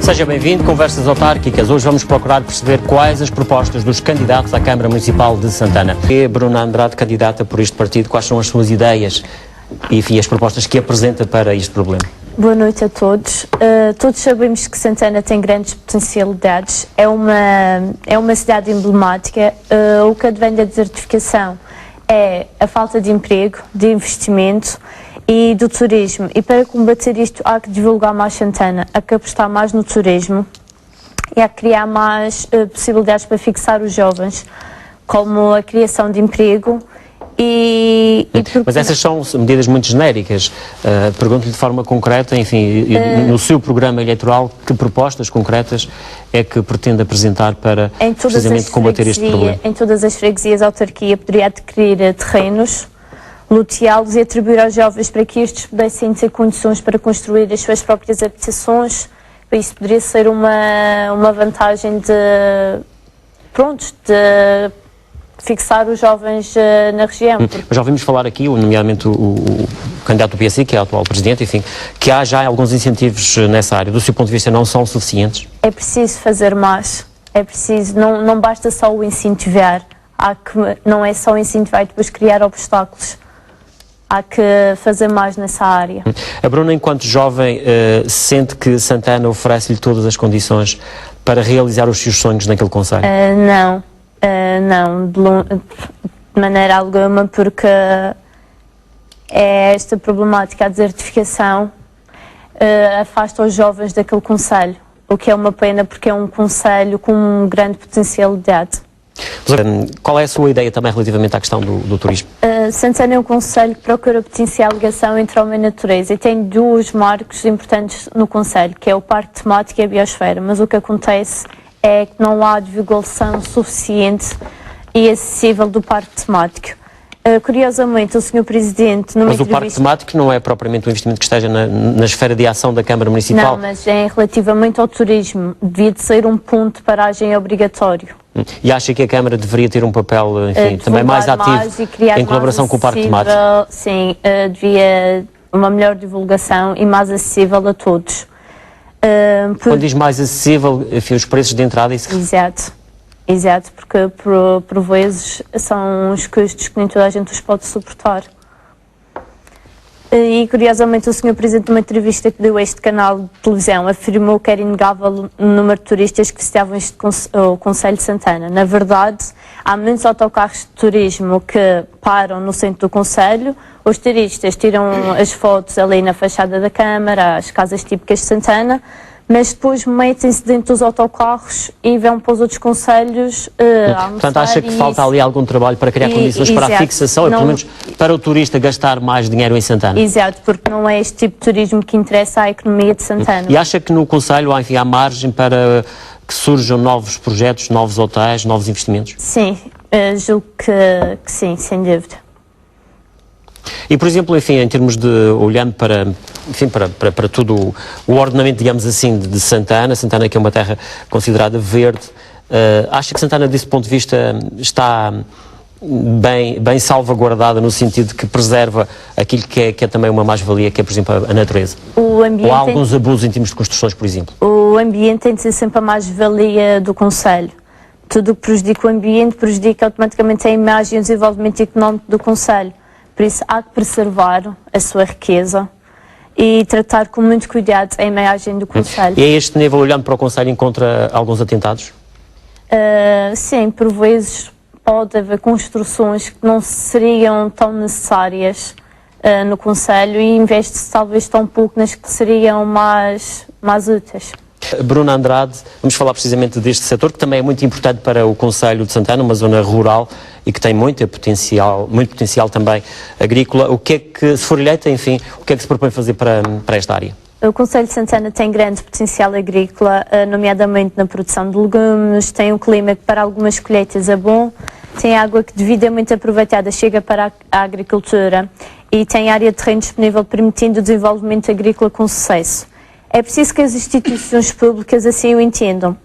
Seja bem-vindo, Conversas Autárquicas. Hoje vamos procurar perceber quais as propostas dos candidatos à Câmara Municipal de Santana. Bruna Andrade, candidata por este partido, quais são as suas ideias e, enfim, as propostas que apresenta para este problema? Boa noite a todos. Todos sabemos que Santana tem grandes potencialidades. É uma cidade emblemática. O que advém da desertificação é a falta de emprego, de investimento e do turismo. E para combater isto há que divulgar mais Santana, há que apostar mais no turismo e há que criar mais possibilidades para fixar os jovens, como a criação de emprego. Mas essas são medidas muito genéricas. Pergunto-lhe de forma concreta, enfim, no seu programa eleitoral, que propostas concretas é que pretende apresentar para precisamente combater este problema? Em todas as freguesias, a autarquia poderia adquirir terrenos, loteá-los e atribuir aos jovens para que estes pudessem ter condições para construir as suas próprias habitações. Isso poderia ser uma vantagem de fixar os jovens na região. Mas já ouvimos falar aqui, nomeadamente o candidato do PSD, que é o atual presidente, enfim, que há já alguns incentivos nessa área. Do seu ponto de vista, não são suficientes? É preciso fazer mais. É preciso, não basta só o incentivar. Não é só incentivar e depois criar obstáculos. Há que fazer mais nessa área. A Bruna, enquanto jovem, sente que Santana oferece-lhe todas as condições para realizar os seus sonhos naquele concelho? Não, de maneira alguma, porque é esta problemática, a desertificação afasta os jovens daquele concelho, o que é uma pena porque é um concelho com grande potencialidade. Qual é a sua ideia também relativamente à questão do turismo? Santana é um concelho que procura potenciar a ligação entre homem e natureza e tem dois marcos importantes no concelho, que é o Parque Temático e a Biosfera, mas o que acontece é que não há divulgação suficiente e acessível do Parque Temático. Curiosamente, o Sr. Presidente... Mas o Parque Temático não é propriamente um investimento que esteja na esfera de ação da Câmara Municipal? Não, mas é relativamente ao turismo. Devia de ser um ponto de paragem obrigatório. E acha que a Câmara deveria ter um papel, enfim, também mais ativo em colaboração com o Parque Temático? Sim, devia uma melhor divulgação e mais acessível a todos. Quando diz mais acessível, enfim, os preços de entrada... Exato, porque por vezes são os custos que nem toda a gente os pode suportar. E curiosamente o Sr. Presidente, numa entrevista que deu a este canal de televisão, afirmou que era inegável o número de turistas que visitavam o concelho de Santana. Na verdade, há muitos autocarros de turismo que param no centro do concelho, os turistas tiram as fotos ali na fachada da Câmara, as casas típicas de Santana, mas depois metem-se dentro dos autocarros e vão para os outros concelhos Portanto, acha que falta ali algum trabalho para criar condições para a fixação e, pelo menos, para o turista gastar mais dinheiro em Santana? Exato, porque não é este tipo de turismo que interessa à economia de Santana. E acha que no concelho, enfim, há margem para que surjam novos projetos, novos hotéis, novos investimentos? Sim, julgo que sim, sem dúvida. E, por exemplo, enfim, em termos de, olhando para todo o ordenamento, digamos assim, de Santana, que é uma terra considerada verde, acha que Santana, desse ponto de vista, está bem salvaguardada no sentido de que preserva aquilo que é também uma mais-valia, que é, por exemplo, a natureza? Ou há alguns abusos em termos de construções, por exemplo? O ambiente tem de ser sempre a mais-valia do concelho. Tudo o que prejudica o ambiente prejudica automaticamente a imagem e o desenvolvimento económico do concelho. Por isso, há que preservar a sua riqueza e tratar com muito cuidado a imagem do concelho. E a este nível, olhando para o concelho, encontra alguns atentados? Sim, por vezes pode haver construções que não seriam tão necessárias no concelho e investe-se talvez tão pouco nas que seriam mais úteis. Bruna Andrade, vamos falar precisamente deste setor que também é muito importante para o concelho de Santana, uma zona rural e que tem muito potencial também agrícola. O que é que, se for eleita, enfim, o que é que se propõe fazer para esta área? O concelho de Santana tem grande potencial agrícola, nomeadamente na produção de legumes, tem um clima que para algumas colheitas é bom, tem água que devidamente aproveitada chega para a agricultura e tem área de terreno disponível permitindo o desenvolvimento agrícola com sucesso. É preciso que as instituições públicas assim o entendam.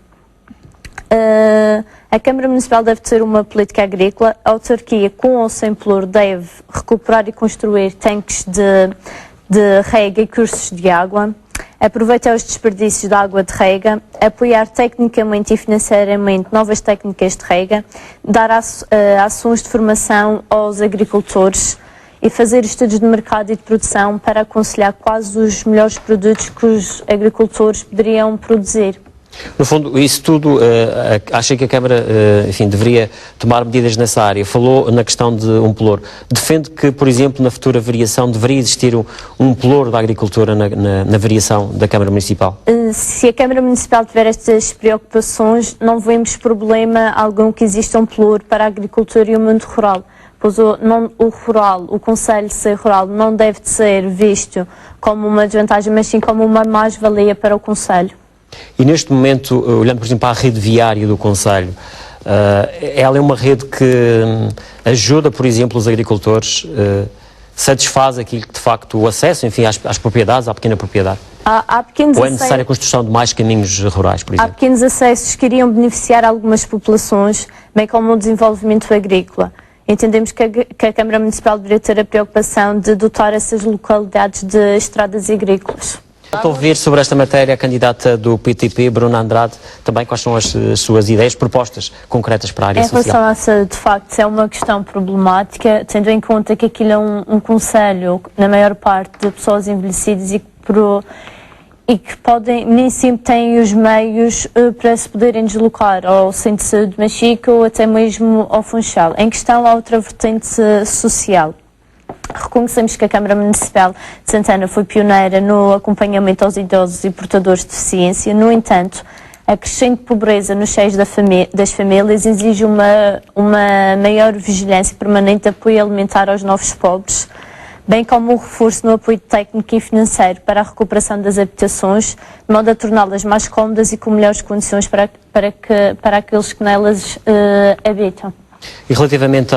A Câmara Municipal deve ter uma política agrícola, a autarquia, com ou sem pluro, deve recuperar e construir tanques de rega e cursos de água. aproveitar os desperdícios de água de rega, apoiar tecnicamente e financeiramente novas técnicas de rega, dar ações de formação aos agricultores e fazer estudos de mercado e de produção para aconselhar quais os melhores produtos que os agricultores poderiam produzir. No fundo, isso tudo, acha que a Câmara, enfim, deveria tomar medidas nessa área. Falou na questão de um pelour. Defende que, por exemplo, na futura variação deveria existir um pelour da agricultura na variação da Câmara Municipal? Se a Câmara Municipal tiver estas preocupações, não vemos problema algum que exista um pelour para a agricultura e o mundo rural. Pois o Conselho de ser rural não deve ser visto como uma desvantagem, mas sim como uma mais-valia para o Conselho. E neste momento, olhando por exemplo para a rede viária do Conselho, ela é uma rede que ajuda, por exemplo, os agricultores, satisfaz aquilo que de facto o acesso, enfim, às propriedades, à pequena propriedade? Ou é necessária a construção de mais caminhos rurais, por exemplo? Há pequenos acessos que iriam beneficiar algumas populações, bem como o desenvolvimento agrícola. Entendemos que a Câmara Municipal deveria ter a preocupação de dotar essas localidades de estradas agrícolas. Estou a ouvir sobre esta matéria a candidata do PTP, Bruna Andrade, também quais são as suas ideias, propostas concretas para a área social? Em relação a essa, de facto, é uma questão problemática, tendo em conta que aquilo é um concelho, na maior parte, de pessoas envelhecidas e que podem, nem sempre têm os meios para se poderem deslocar ao Centro de Saúde de Machico ou até mesmo ao Funchal. Em questão, há outra vertente social. Reconhecemos que a Câmara Municipal de Santana foi pioneira no acompanhamento aos idosos e portadores de deficiência. No entanto, a crescente pobreza nos seios das famílias exige uma maior vigilância e permanente apoio alimentar aos novos pobres, bem como o reforço no apoio técnico e financeiro para a recuperação das habitações, de modo a torná-las mais cómodas e com melhores condições para aqueles que nelas habitam. E relativamente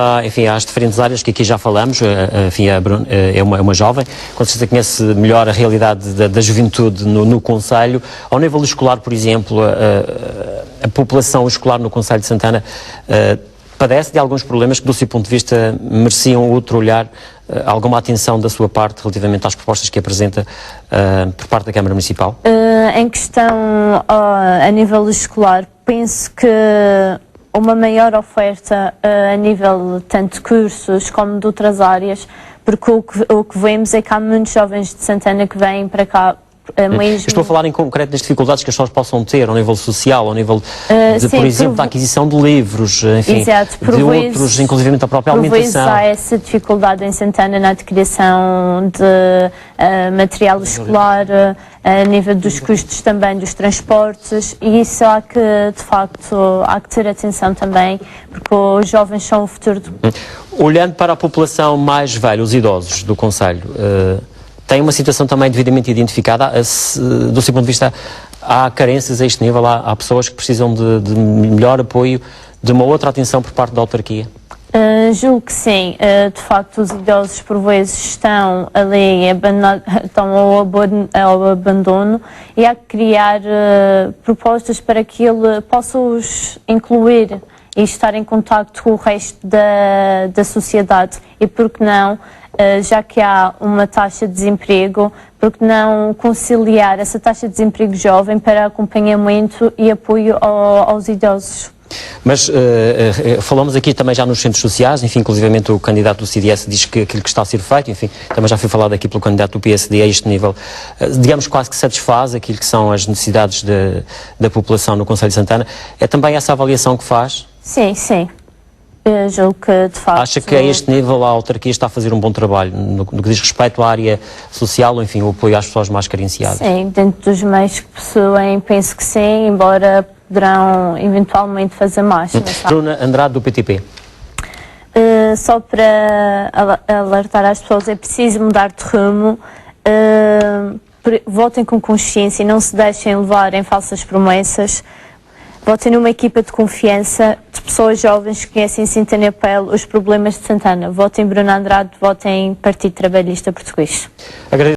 às diferentes áreas que aqui já falamos, enfim, a Bruna é uma jovem, com certeza conhece melhor a realidade da juventude no Concelho. Ao nível escolar, por exemplo, a população escolar no Concelho de Santana padece de alguns problemas que, do seu ponto de vista, mereciam outro olhar, alguma atenção da sua parte relativamente às propostas que apresenta por parte da Câmara Municipal? Em questão a nível escolar, penso que uma maior oferta a nível tanto de cursos como de outras áreas, porque o que vemos é que há muitos jovens de Santana que vêm para cá mesmo. Estou a falar em concreto das dificuldades que as pessoas possam ter ao nível social, ao nível de, sim, por exemplo, da aquisição de livros, enfim, exato, de outros, inclusive a própria alimentação. Há essa dificuldade em Santana na adquisição de material escolar, a nível dos custos também dos transportes, e isso há que, de facto, há que ter atenção também, porque os jovens são o futuro Olhando para a população mais velha, os idosos do Concelho, tem uma situação também devidamente identificada, do seu ponto de vista, há carências a este nível, há pessoas que precisam de melhor apoio, de uma outra atenção por parte da autarquia? Julgo que sim, de facto os idosos por vezes estão ali, estão ao abandono, e há que criar propostas para que ele possa os incluir e estar em contacto com o resto da sociedade, e por que não, já que há uma taxa de desemprego, por que não conciliar essa taxa de desemprego jovem para acompanhamento e apoio aos idosos? Mas falamos aqui também já nos centros sociais, enfim, inclusivamente o candidato do CDS diz que aquilo que está a ser feito, enfim, também já foi falado aqui pelo candidato do PSD a este nível, digamos quase que satisfaz aquilo que são as necessidades da população no Concelho de Santana. É também essa avaliação que faz? Sim, sim. Eu julgo que, de facto... Acha que a este nível a autarquia está a fazer um bom trabalho no que diz respeito à área social, ou enfim, o apoio às pessoas mais carenciadas? Sim, dentro dos meios que possuem, penso que sim, embora poderão eventualmente fazer mais. Bruna Andrade, do PTP. Só para alertar às pessoas, é preciso mudar de rumo, votem com consciência e não se deixem levar em falsas promessas. Votem numa equipa de confiança, de pessoas jovens que conhecem e sentem na pele os problemas de Santana. Votem Bruna Andrade, votem Partido Trabalhista Português.